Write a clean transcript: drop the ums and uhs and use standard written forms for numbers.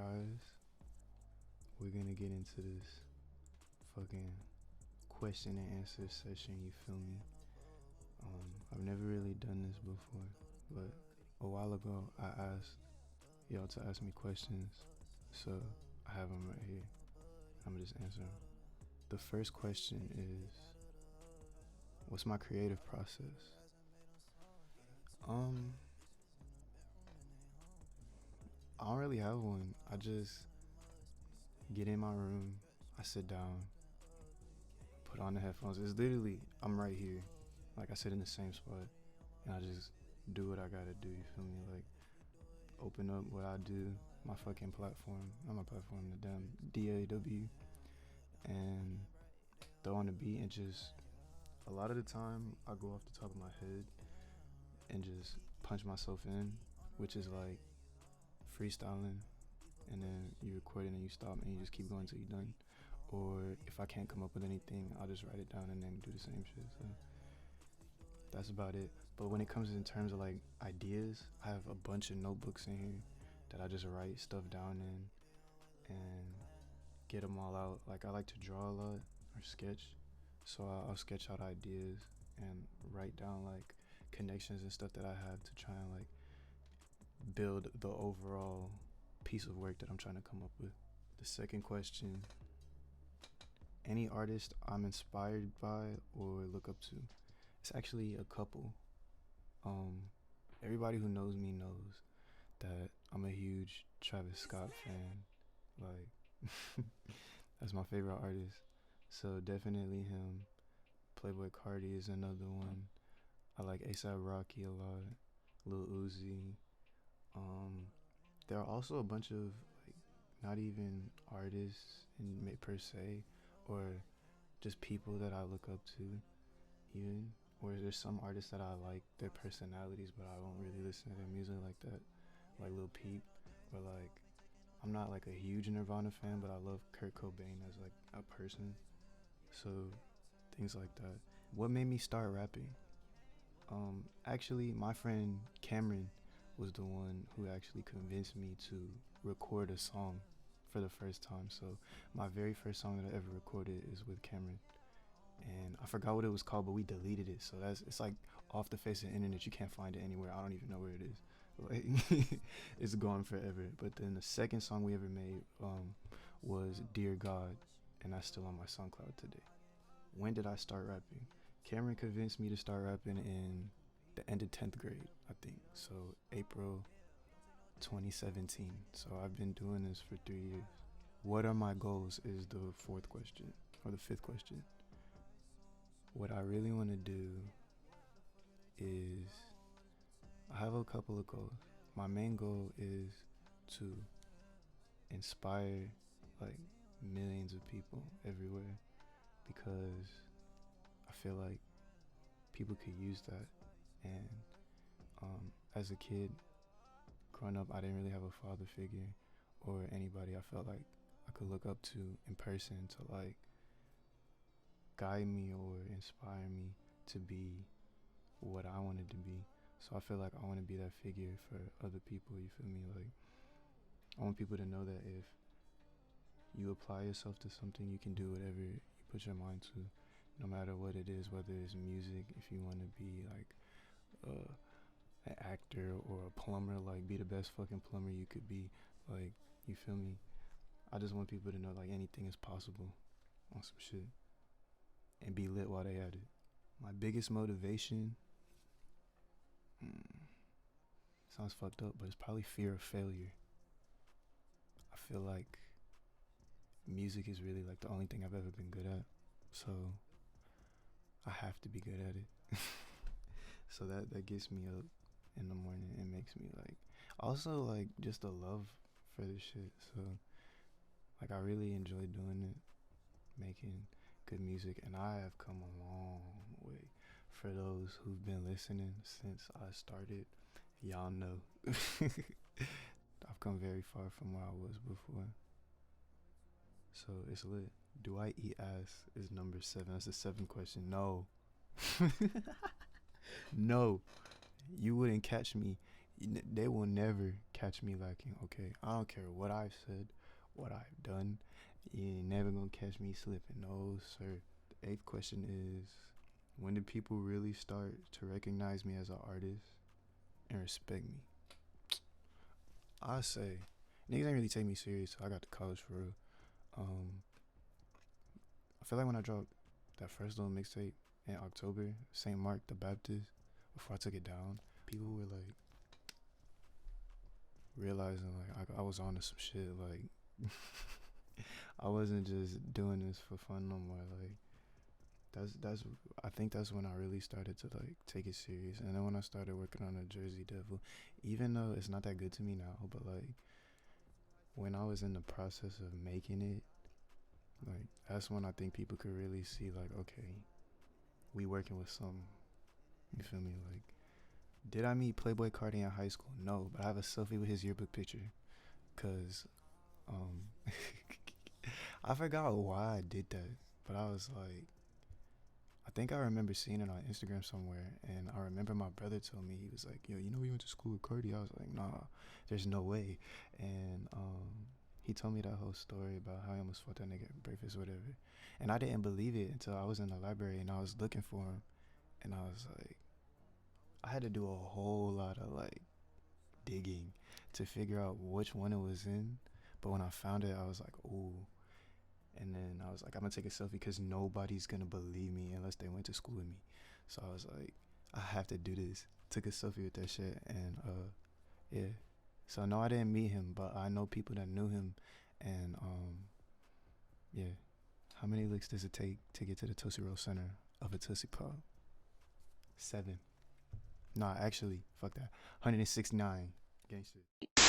guys, we're gonna get into this fucking question and answer session, you feel me? I've never really done this before, but a while ago I asked y'all to ask me questions, so I have them right here. I'm gonna just answer them. The first question is, what's my creative process? I don't really have one. I just get in my room, I sit down, put on the headphones. It's literally, I'm right here. Like, I sit in the same spot, and I just do what I gotta do, you feel me? Like, open up what I do, my fucking platform, not my platform, the damn DAW, and throw on the beat, and just, a lot of the time, I go off the top of my head and just punch myself in, which is like freestyling, and then you record it and you stop and you just keep going until you're done. Or if I can't come up with anything, I'll just write it down and then do the same shit. So that's about it. But when it comes in terms of like ideas, I have a bunch of notebooks in here that I just write stuff down in and get them all out. Like, I like to draw a lot or sketch, so I'll sketch out ideas and write down like connections and stuff that I have to try and like build the overall piece of work that I'm trying to come up with. The second question, any artist I'm inspired by or look up to? It's actually a couple. Everybody who knows me knows that I'm a huge Travis Scott fan. Like, that's my favorite artist. So definitely him. Playboy Cardi is another one. I like A$AP Rocky a lot. Lil Uzi. There are also a bunch of like not even artists per se, or just people that I look up to, even. Or there's some artists that I like their personalities, but I don't really listen to their music like that, like Lil Peep. Or like, I'm not like a huge Nirvana fan, but I love Kurt Cobain as like a person. So things like that. What made me start rapping? Actually, my friend Cameron was the one who actually convinced me to record a song for the first time. So my very first song that I ever recorded is with Cameron, and I forgot what it was called, but we deleted it. So it's like off the face of the internet. You can't find it anywhere. I don't even know where it is. Like, it's gone forever. But then the second song we ever made was Dear God, and that's still on my SoundCloud today. When did I start rapping? Cameron convinced me to start rapping in the end of 10th grade, I think. So April 2017. So I've been doing this for 3 years. What are my goals is the fourth question, or the fifth question. What I really want to do is, I have a couple of goals. My main goal is to inspire like millions of people everywhere, because I feel like people could use that. And as a kid growing up, I didn't really have a father figure or anybody I felt like I could look up to in person to like guide me or inspire me to be what I wanted to be. So I feel like I want to be that figure for other people, you feel me? Like, I want people to know that if you apply yourself to something, you can do whatever you put your mind to, no matter what it is, whether it's music, if you want to be like an actor or a plumber, like be the best fucking plumber you could be, like, you feel me? I just want people to know like anything is possible on some shit, and be lit while they at it. My biggest motivation, sounds fucked up, but it's probably fear of failure. I feel like music is really like the only thing I've ever been good at, so I have to be good at it. So that gets me up in the morning and makes me like, also like just a love for this shit. So like, I really enjoy doing it, making good music, and I have come a long way. For those who've been listening since I started, y'all know. I've come very far from where I was before. So it's lit. Do I eat ass is number 7. That's the 7th question. No. No. You wouldn't catch me. They will never catch me lacking. Okay, I don't care what I've said, what I've done. You ain't never gonna catch me slipping. No, sir. The eighth question is, when did people really start to recognize me as an artist and respect me? I say, niggas ain't really take me serious till I got to college for real. Um, I feel like when I dropped that first little mixtape in October, St. Mark the Baptist, before I took it down, people were like realizing like I was on to some shit. Like I wasn't just doing this for fun no more. Like that's I think that's when I really started to like take it serious. And then when I started working on the Jersey Devil, even though it's not that good to me now, but like when I was in the process of making it, like that's when I think people could really see like, okay, we working with something. You feel me? Like, did I meet Playboy Cardi in high school? No, but I have a selfie with his yearbook picture. Cause I forgot why I did that, but I was like, I think I remember seeing it on Instagram somewhere, and I remember my brother told me, he was like, yo, you know we went to school with Cardi? I was like, nah, there's no way. And he told me that whole story about how he almost fought that nigga at breakfast or whatever. And I didn't believe it until I was in the library and I was looking for him, and I was like, I had to do a whole lot of like digging to figure out which one it was in. But when I found it, I was like, ooh. And then I was like, I'm gonna take a selfie because nobody's gonna believe me unless they went to school with me. So I was like, I have to do this. Took a selfie with that shit, and yeah. So no, I didn't meet him, but I know people that knew him, and yeah. How many licks does it take to get to the Tootsie Roll center of a Tootsie Pop? 7. Nah, actually, fuck that. 169. Gangsta.